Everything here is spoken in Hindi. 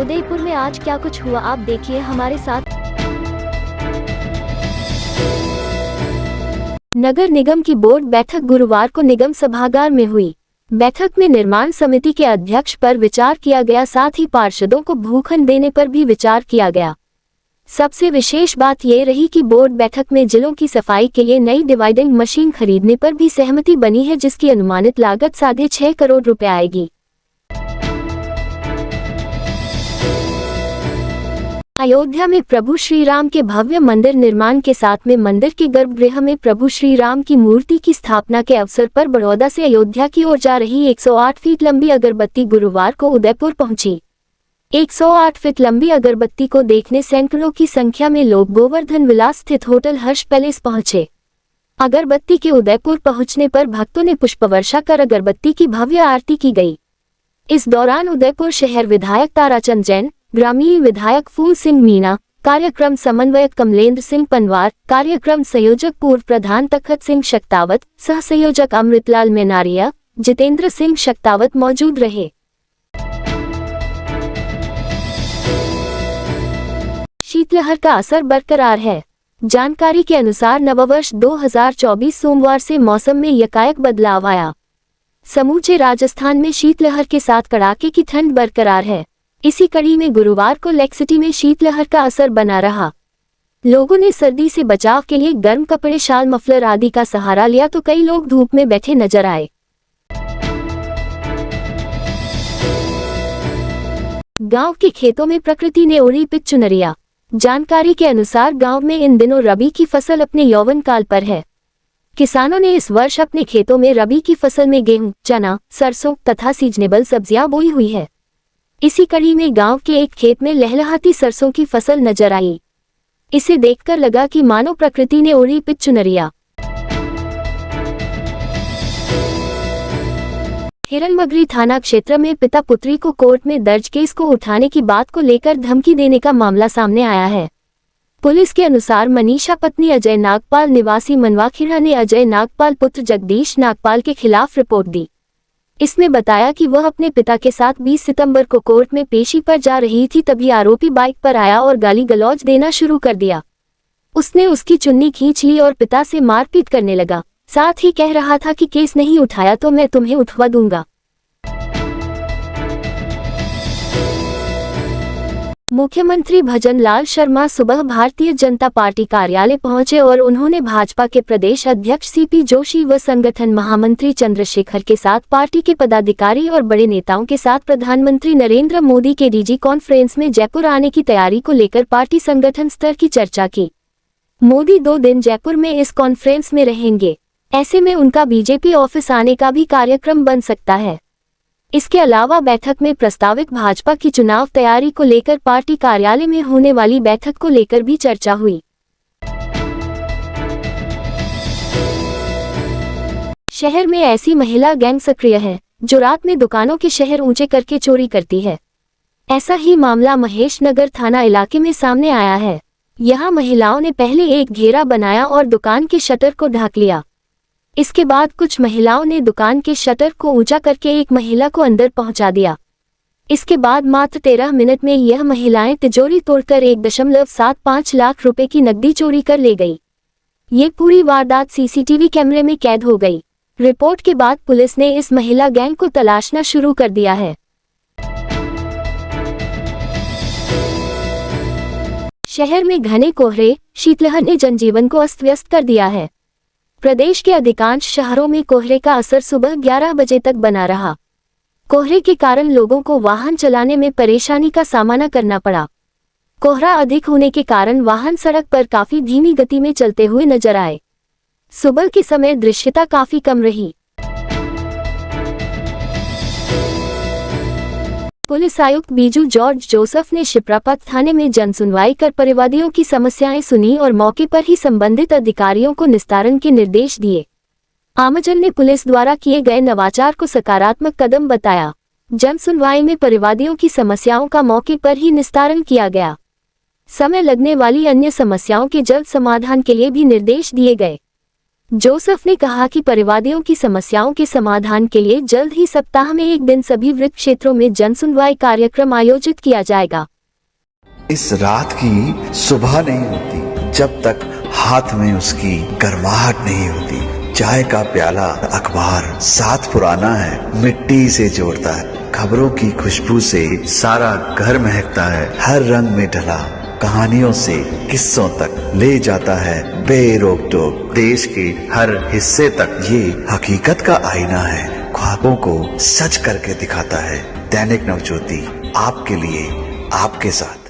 उदयपुर में आज क्या कुछ हुआ आप देखिए हमारे साथ। नगर निगम की बोर्ड बैठक गुरुवार को निगम सभागार में हुई। बैठक में निर्माण समिति के अध्यक्ष पर विचार किया गया, साथ ही पार्षदों को भूखंड देने पर भी विचार किया गया। सबसे विशेष बात ये रही कि बोर्ड बैठक में जिलों की सफाई के लिए नई डिवाइडिंग मशीन खरीदने पर भी सहमति बनी है, जिसकी अनुमानित लागत 6.5 करोड़ रुपए आएगी। अयोध्या में प्रभु श्री राम के भव्य मंदिर निर्माण के साथ में मंदिर के गर्भगृह में प्रभु श्री राम की मूर्ति की स्थापना के अवसर पर बड़ौदा से अयोध्या की ओर जा रही 108 फीट लंबी अगरबत्ती गुरुवार को उदयपुर पहुंची। 108 फीट लंबी अगरबत्ती को देखने सैकड़ों की संख्या में लोग गोवर्धन विलास स्थित होटल हर्ष पैलेस पहुंचे। अगरबत्ती के उदयपुर पहुंचने पर भक्तों ने पुष्पवर्षा कर अगरबत्ती की भव्य आरती की गई। इस दौरान उदयपुर शहर विधायक ताराचंद जैन, ग्रामीण विधायक फूल सिंह मीणा, कार्यक्रम समन्वयक कमलेंद्र सिंह पनवार, कार्यक्रम संयोजक पूर्व प्रधान तखत सिंह शक्तावत, सह संयोजक अमृतलाल मेनारिया, जितेंद्र सिंह शक्तावत मौजूद रहे। शीतलहर का असर बरकरार है। जानकारी के अनुसार नववर्ष 2024 सोमवार से मौसम में यकायक बदलाव आया। समूचे राजस्थान में शीतलहर के साथ कड़ाके की ठंड बरकरार है। इसी कड़ी में गुरुवार को लेक सिटी में शीतलहर का असर बना रहा। लोगों ने सर्दी से बचाव के लिए गर्म कपड़े, शाल, मफलर आदि का सहारा लिया तो कई लोग धूप में बैठे नजर आए। गांव के खेतों में प्रकृति ने उड़ी पिच चुनरिया। जानकारी के अनुसार गांव में इन दिनों रबी की फसल अपने यौवन काल पर है। किसानों ने इस वर्ष अपने खेतों में रबी की फसल में गेहूं, चना, सरसों तथा सीजनेबल सब्जियां बोई हुई है। इसी कड़ी में गांव के एक खेत में लहलहाती सरसों की फसल नजर आई। इसे देखकर लगा कि मानो प्रकृति ने उड़ी पिच चुनरिया। हिरणमगरी थाना क्षेत्र में पिता पुत्री को कोर्ट में दर्ज केस को उठाने की बात को लेकर धमकी देने का मामला सामने आया है। पुलिस के अनुसार मनीषा पत्नी अजय नागपाल निवासी मनवाखेड़ा ने अजय नागपाल पुत्र जगदीश नागपाल के खिलाफ रिपोर्ट दी। इसमें बताया कि वह अपने पिता के साथ 20 सितंबर को कोर्ट में पेशी पर जा रही थी, तभी आरोपी बाइक पर आया और गाली गलौज देना शुरू कर दिया। उसने उसकी चुन्नी खींच ली और पिता से मारपीट करने लगा। साथ ही कह रहा था कि केस नहीं उठाया तो मैं तुम्हें उठवा दूंगा। मुख्यमंत्री भजन लाल शर्मा सुबह भारतीय जनता पार्टी कार्यालय पहुंचे और उन्होंने भाजपा के प्रदेश अध्यक्ष सीपी जोशी व संगठन महामंत्री चंद्रशेखर के साथ पार्टी के पदाधिकारी और बड़े नेताओं के साथ प्रधानमंत्री नरेंद्र मोदी के डीजी कॉन्फ्रेंस में जयपुर आने की तैयारी को लेकर पार्टी संगठन स्तर की चर्चा की। मोदी 2 दिन जयपुर में इस कॉन्फ्रेंस में रहेंगे। ऐसे में उनका बीजेपी ऑफिस आने का भी कार्यक्रम बन सकता है। इसके अलावा बैठक में प्रस्तावित भाजपा की चुनाव तैयारी को लेकर पार्टी कार्यालय में होने वाली बैठक को लेकर भी चर्चा हुई। शहर में ऐसी महिला गैंग सक्रिय है जो रात में दुकानों के शहर ऊंचे करके चोरी करती है। ऐसा ही मामला महेश नगर थाना इलाके में सामने आया है। यहां महिलाओं ने पहले एक घेरा बनाया और दुकान के शटर को ढक लिया। इसके बाद कुछ महिलाओं ने दुकान के शटर को ऊंचा करके एक महिला को अंदर पहुंचा दिया। इसके बाद मात्र 13 मिनट में यह महिलाएं तिजोरी तोड़कर 1.75 लाख रुपए की नकदी चोरी कर ले गई। ये पूरी वारदात सीसीटीवी कैमरे में कैद हो गई। रिपोर्ट के बाद पुलिस ने इस महिला गैंग को तलाशना शुरू कर दिया है। शहर में घने कोहरे, शीतलहर ने जनजीवन को अस्त व्यस्त कर दिया है। प्रदेश के अधिकांश शहरों में कोहरे का असर सुबह 11 बजे तक बना रहा। कोहरे के कारण लोगों को वाहन चलाने में परेशानी का सामना करना पड़ा। कोहरा अधिक होने के कारण वाहन सड़क पर काफी धीमी गति में चलते हुए नजर आए। सुबह के समय दृश्यता काफी कम रही। पुलिस आयुक्त बीजू जॉर्ज जोसेफ ने शिप्रापत थाने में जनसुनवाई कर परिवादियों की समस्याएं सुनी और मौके पर ही संबंधित अधिकारियों को निस्तारण के निर्देश दिए। आमजन ने पुलिस द्वारा किए गए नवाचार को सकारात्मक कदम बताया। जनसुनवाई में परिवादियों की समस्याओं का मौके पर ही निस्तारण किया गया। समय लगने वाली अन्य समस्याओं के जल्द समाधान के लिए भी निर्देश दिए गए। जोसेफ ने कहा कि परिवादियों की समस्याओं के समाधान के लिए जल्द ही सप्ताह में एक दिन सभी वृत्त क्षेत्रों में जनसुनवाई कार्यक्रम आयोजित किया जाएगा। इस रात की सुबह नहीं होती जब तक हाथ में उसकी गर्माहट नहीं होती। चाय का प्याला, अखबार साथ पुराना है, मिट्टी से जोड़ता है। खबरों की खुशबू से सारा घर महकता है। हर रंग में ढला कहानियों से किस्सों तक ले जाता है बेरोक टोक। देश के हर हिस्से तक ये हकीकत का आईना है। ख्वाबों को सच करके दिखाता है। दैनिक नवज्योति आपके लिए, आपके साथ।